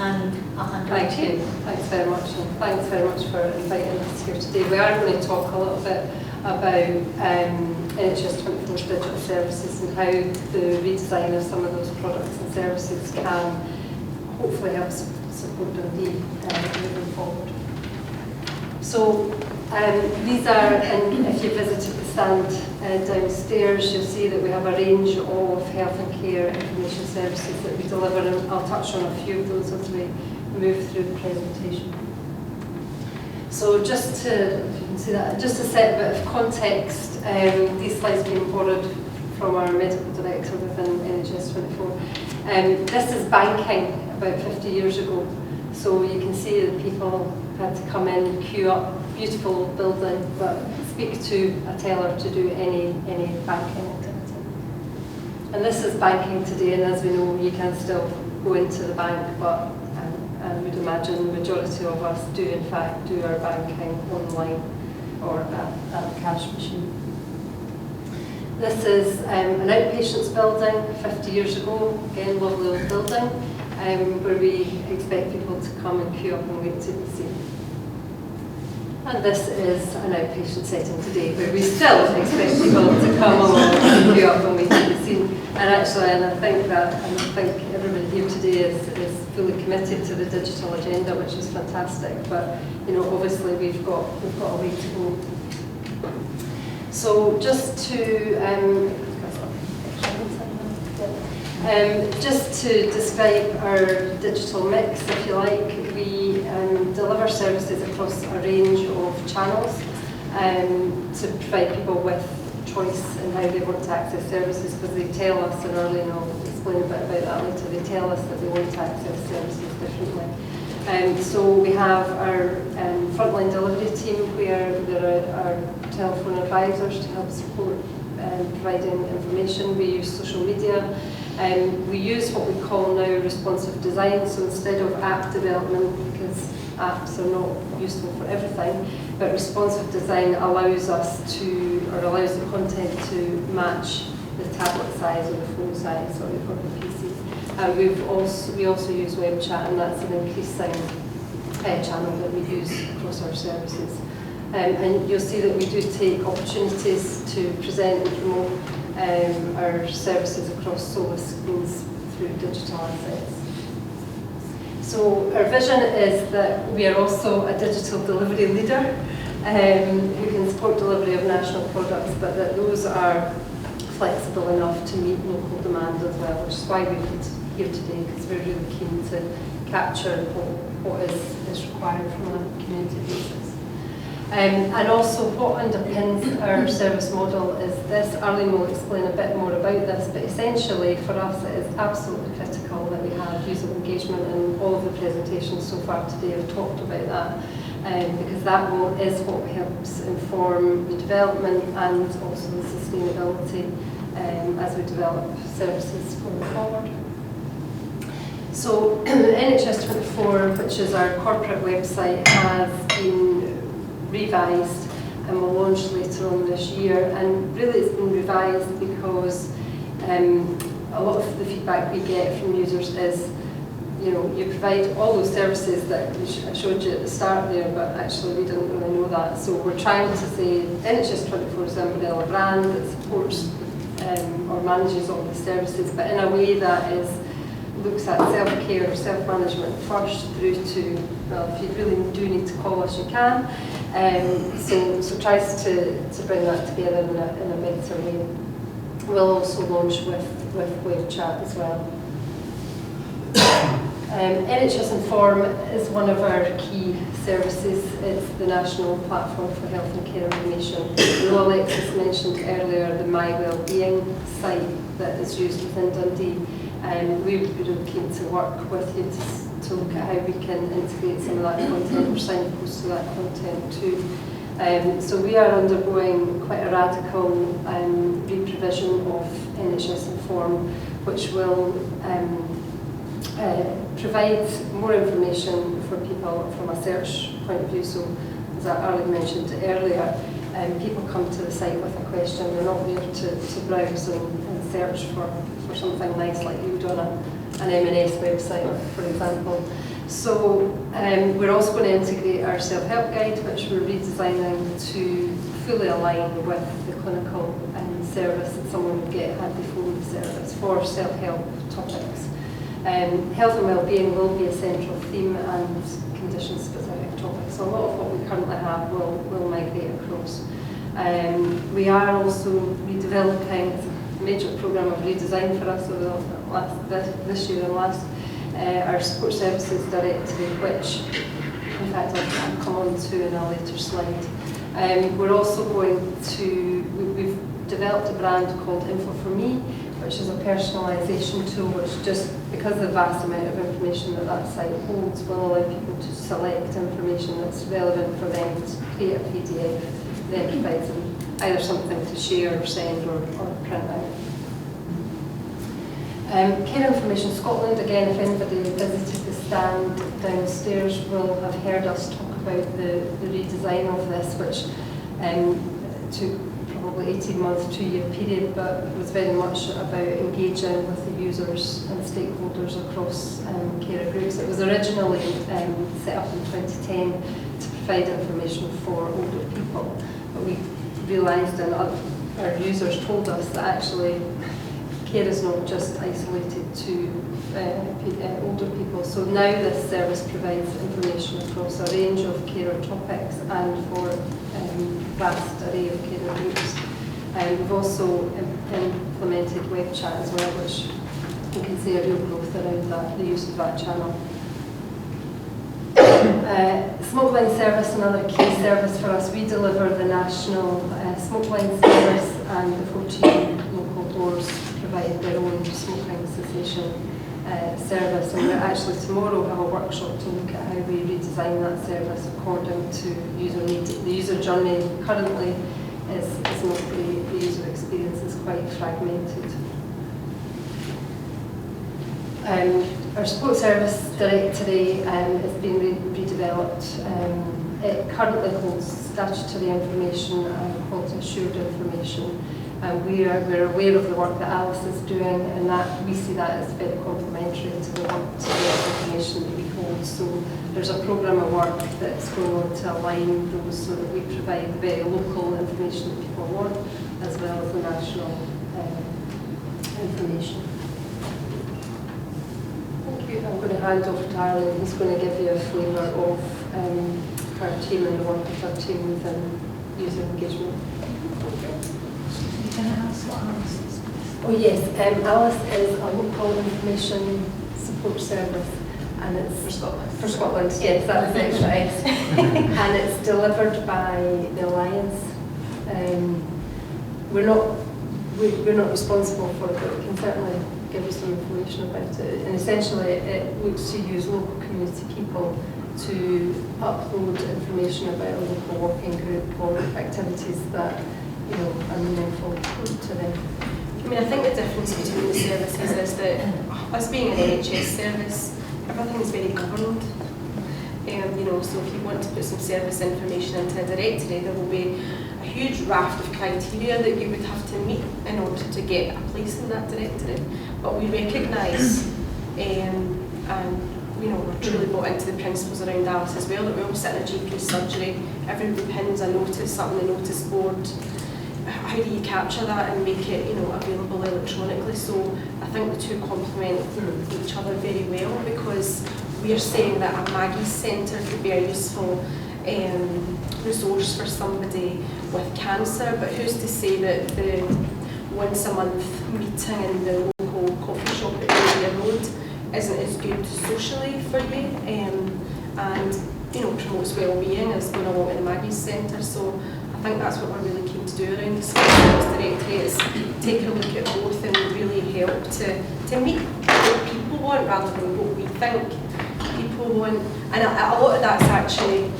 and 100. Thank you. Thanks very much, and thanks very much for inviting us here today. We are going to talk a little bit about NHS 24's digital services and how the redesign of some of those products and services can hopefully help support Dundee moving forward. So these are, and if you visited the stand downstairs, you'll see that we have a range of health and care information services that we deliver, and I'll touch on a few of those as we move through the presentation. So just to, if you can see that, just to set a bit of context, these slides have been borrowed from our medical director within NHS 24. This is banking about 50 years ago. So you can see that people had to come in, queue up, beautiful building, but speak to a teller to do any banking activity. And this is banking today, and as we know, you can still go into the bank, but I would imagine the majority of us do in fact do our banking online or at a cash machine. This is an outpatients building 50 years ago, again lovely old building, where we expect people to come and queue up and wait to be seen. And this is an outpatient setting today, where we still expect people to come along and queue up and wait to be seen. And actually, and I think everybody here today is fully committed to the digital agenda, which is fantastic. But obviously we've got a way to go. So just to describe our digital mix, if you like, we deliver services across a range of channels to provide people with choice in how they want to access services, because they tell us, and Arlene will explain a bit about that later, they tell us that they want to access services differently. So we have our frontline delivery team, where there are telephone advisors to help support providing information. We use social media. We use what we call now responsive design, so instead of app development, because apps are not useful for everything, but responsive design allows us to, or allows the content to match the tablet size or the phone size or the PC. We also use web chat, and that's an increasing channel that we use across our services. And you'll see that we do take opportunities to present and promote our services across solar screens through digital assets. So our vision is that we are also a digital delivery leader who can support delivery of national products, but that those are flexible enough to meet local demand as well, which is why we're here today, because we're really keen to capture what is required from a community basis. And also what underpins our service model is this. Arlene will explain a bit more about this, but essentially for us it is absolutely critical that we have user engagement, and all of the presentations so far today have talked about that, because that is what helps inform the development and also the sustainability as we develop services going forward. So NHS 24, which is our corporate website, has been revised and will launch later on this year, and really it's been revised because a lot of the feedback we get from users is you provide all those services that I showed you at the start there, but actually we didn't really know that. So we're trying to say NHS 24 is an umbrella brand that supports or manages all these services, but in a way that looks at self-care, self-management first, through to, well, if you really do need to call us, you can. So tries to bring that together in a better way. We'll also launch with web chat as well. NHS Inform is one of our key services. It's the national platform for health and care information. Alexis mentioned earlier the My Wellbeing site that is used within Dundee. We would be really keen to work with you to look at how we can integrate some of that content or signpost to that content too. So we are undergoing quite a radical re-provision of NHS Inform, which will provide more information for people from a search point of view. So as Arlene mentioned earlier, people come to the site with a question. They're not there to browse and search for something nice like you would on an M&S website, for example. So we're also going to integrate our self-help guide, which we're redesigning to fully align with the clinical service that someone would get had they phoned the service for self-help topics. Health and wellbeing will be a central theme and condition-specific topics. So a lot of what we currently have will migrate across. We are also redeveloping, it's a major programme of redesign for us over this year and last, our support services directory, which in fact I'll come on to in a later slide. We're also going to, we've developed a brand called Info for Me, which is a personalisation tool which just, because of the vast amount of information that site holds, will allow people to select information that's relevant for them to create a PDF, then provides them either something to share, send or print out. Care Information Scotland, again, if anybody visited the stand downstairs will have heard us talk about the redesign of this, which took probably 18-month, 2-year period, but was very much about engaging with the users and stakeholders across carer groups. It was originally set up in 2010 to provide information for older people, but we realised and our users told us that actually care is not just isolated to older people. So now this service provides information across a range of carer topics and for vast array of carer groups. We've also implemented web chat as well, which you can see a real growth around that, the use of that channel. Smoke line service, another key service for us. We deliver the national smoke line service, and the 14 local doors provide their own smoking cessation service. And we're actually tomorrow have a workshop to look at how we redesign that service according to user need. The user journey currently is not great. The user experience is quite fragmented. Our support service directory is being redeveloped. It currently holds statutory information and quality assured information. We're aware of the work that Alice is doing, and that we see that as very complementary to the information that we hold. So there's a programme of work that's going on to align those so that we provide the very local information that people want, as well as the national information. I'm going to hand over to Arlene, who's going to give you a flavour of her team and the work of her team within user engagement. Can I ask what Alice is? Oh yes, Alice is a local information support service, and it's For Scotland. For Scotland, yes, that's the extra S. And it's delivered by the Alliance. We're not responsible for it, but we can certainly give you some information about it. And essentially, it looks to use local community people to upload information about a local working group or activities that are meaningful to them. I mean, I think the difference between the services is that us being an NHS service, everything is very governed. So if you want to put some service information into a directory, there will be a huge raft of criteria that you would have to meet in order to get a place in that directory. But we recognise, and we're truly bought into the principles around Alice as well, that we all sit in a GP surgery, everybody pins a notice up on the notice board. How do you capture that and make it available electronically? So I think the two complement each other very well, because we are saying that a Maggie's Centre could be a useful resource for somebody with cancer, but who's to say that the once a month meeting in the local coffee shop at Area Road isn't as good socially for you, and promotes well-being as going along with the Maggie's Centre. So I think that's what we're really keen to do around the service directory, is take a look at both and really help to meet what people want rather than what we think people want. And a lot of that's actually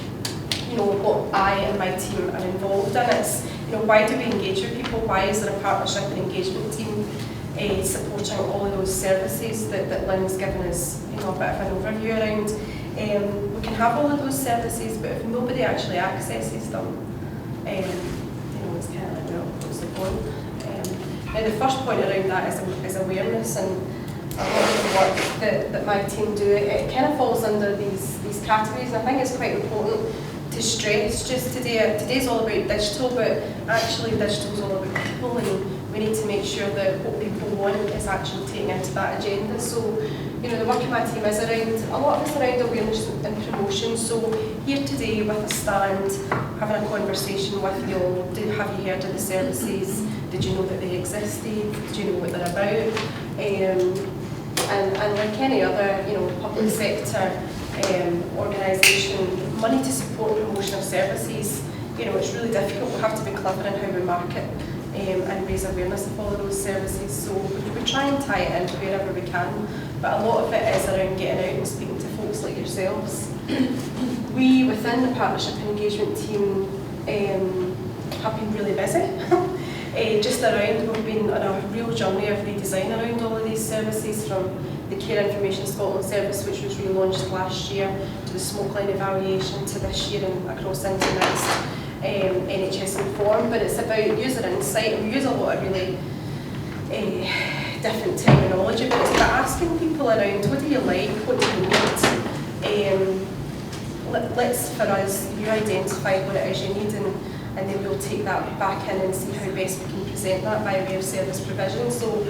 what I and my team are involved in. It's why do we engage with people? Why is there a partnership and engagement team supporting all of those services that Lynne's given us a bit of an overview around? We can have all of those services, but if nobody actually accesses them, it's kind of like, well, what's the point? Now the first point around that is awareness, and a lot of the work that my team do, it kind of falls under the categories. And I think it's quite important to stress just today. Today's all about digital, but actually digital is all about people, and we need to make sure that what people want is actually taken into that agenda. So, you know, the work of my team is around, a lot of it's around awareness and promotion. So here today with a stand, having a conversation with you all, have you heard of the services? Did you know that they existed? Did you know what they're about? And like any other, you know, public sector organisation, money to support promotion of services, you know, it's really difficult. We have to be clever in how we market and raise awareness of all of those services. So we try and tie it in wherever we can, but a lot of it is around getting out and speaking to folks like yourselves. We, within the partnership and engagement team, have been really busy. Just around, we've been on a real journey of redesign around all of these services, from the Care Information Scotland service, which was relaunched last year, to the smokeline evaluation, to this year and across into next NHS Inform. But it's about user insight, and we use a lot of really different terminology, but it's about asking people around, what do you like, what do you need? Let's, for us, you identify what it is you need, and then we'll take that back in and see how best we can present that by way of service provision. So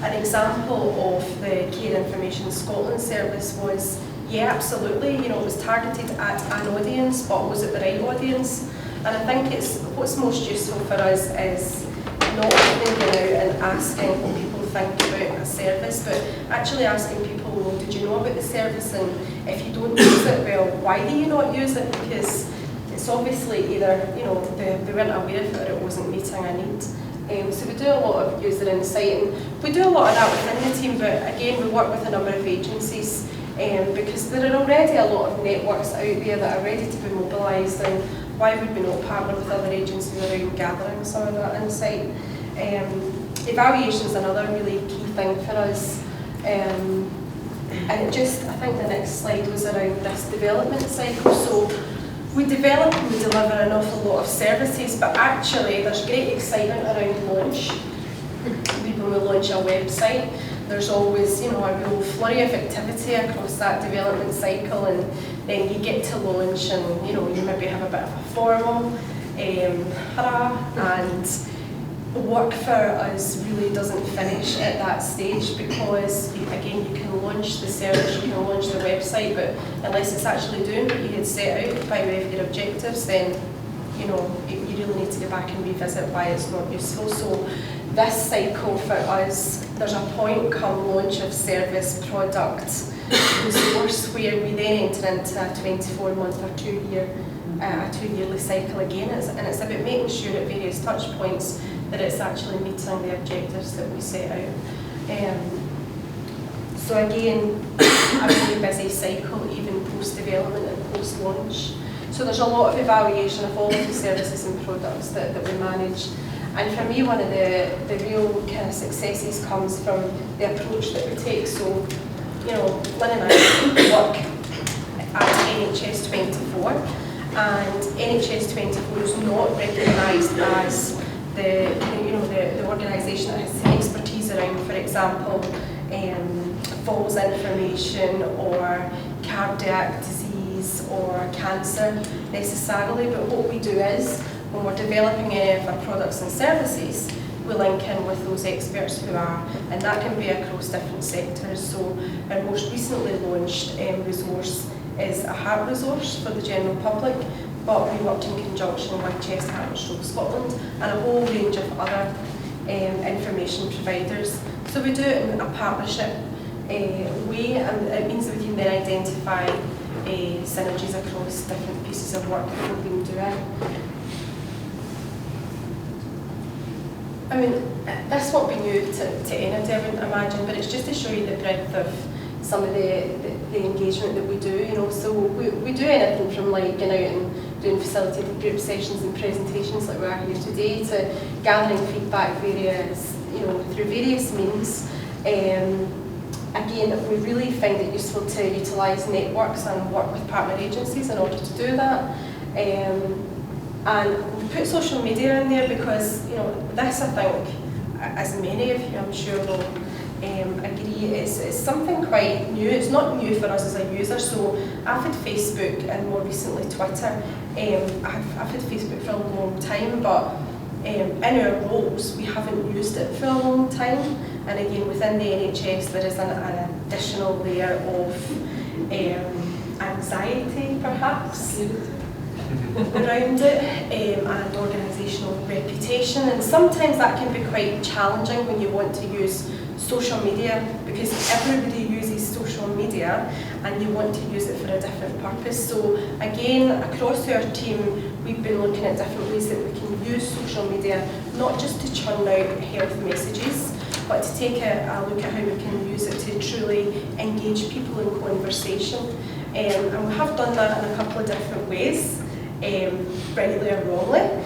an example of the Care Information Scotland service was, yeah, absolutely, you know, it was targeted at an audience, but was it the right audience? And I think what's most useful for us is not only going out and asking what people think about a service, but actually asking people, well, did you know about the service? And if you don't use it, well, why do you not use it? Because it's obviously either, you know, they weren't aware of it or it wasn't meeting a need. So we do a lot of user insight, and we do a lot of that within the team, but again, we work with a number of agencies because there are already a lot of networks out there that are ready to be mobilised, and why would we not partner with other agencies around gathering some of that insight? Evaluation is another really key thing for us. And it just, I think the next slide was around this development cycle. So we develop and we deliver an awful lot of services, but actually there's great excitement around launch. When we launch a website, there's always, you know, a real flurry of activity across that development cycle, and then you get to launch and, you know, you maybe have a bit of a formal hurrah, and the work for us really doesn't finish at that stage, because again, you can launch the service, you can launch the website, but unless it's actually doing what you had set out by way of your objectives, then, you know, you really need to go back and revisit why it's not useful. So this cycle for us, there's a point come launch of service, product, resource, where we then enter into a 24-month or a two-yearly cycle again, and it's about making sure at various touch points that it's actually meeting the objectives that we set out. So again, a really busy cycle, even post-development and post-launch. So there's a lot of evaluation of all of the services and products that we manage. And for me, one of the real kind of successes comes from the approach that we take. So, you know, Lynne and I work at NHS 24, and NHS 24 is not recognised as the organisation that has expertise around, for example, falls information or cardiac disease or cancer necessarily, but what we do is, when we're developing any of our products and services, we link in with those experts who are, and that can be across different sectors. So our most recently launched resource is a heart resource for the general public, but we worked in conjunction with Chest, Heart and Stroke Scotland and a whole range of other information providers. So we do it in a partnership way, and it means that we can then identify synergies across different pieces of work that we've been doing. I mean, this won't be new to anybody, I wouldn't imagine, but it's just to show you the breadth of some of the engagement that we do, you know. So we do anything from like going out and doing facilitated group sessions and presentations like we are here today, to gathering feedback through various means. Again, we really find it useful to utilise networks and work with partner agencies in order to do that. And we put social media in there because, you know, this, I think, as many of you I'm sure will agree. It's something quite new. It's not new for us as a user. So I've had Facebook and more recently Twitter. I've had Facebook for a long time, but in our roles we haven't used it for a long time. And again, within the NHS there is an additional layer of anxiety, perhaps, around it, and organisational reputation. And sometimes that can be quite challenging when you want to use social media, because everybody uses social media and you want to use it for a different purpose. So again, across our team, we've been looking at different ways that we can use social media, not just to churn out health messages, but to take a look at how we can use it to truly engage people in conversation. And we have done that in a couple of different ways, rightly or wrongly.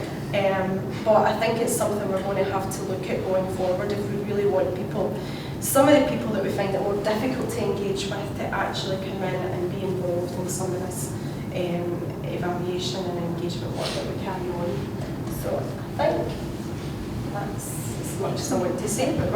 But I think it's something we're going to have to look at going forward if we really want people, some of the people that we find it more difficult to engage with, to actually come in and be involved in some of this evaluation and engagement work that we carry on. So I think that's as much as I want to say.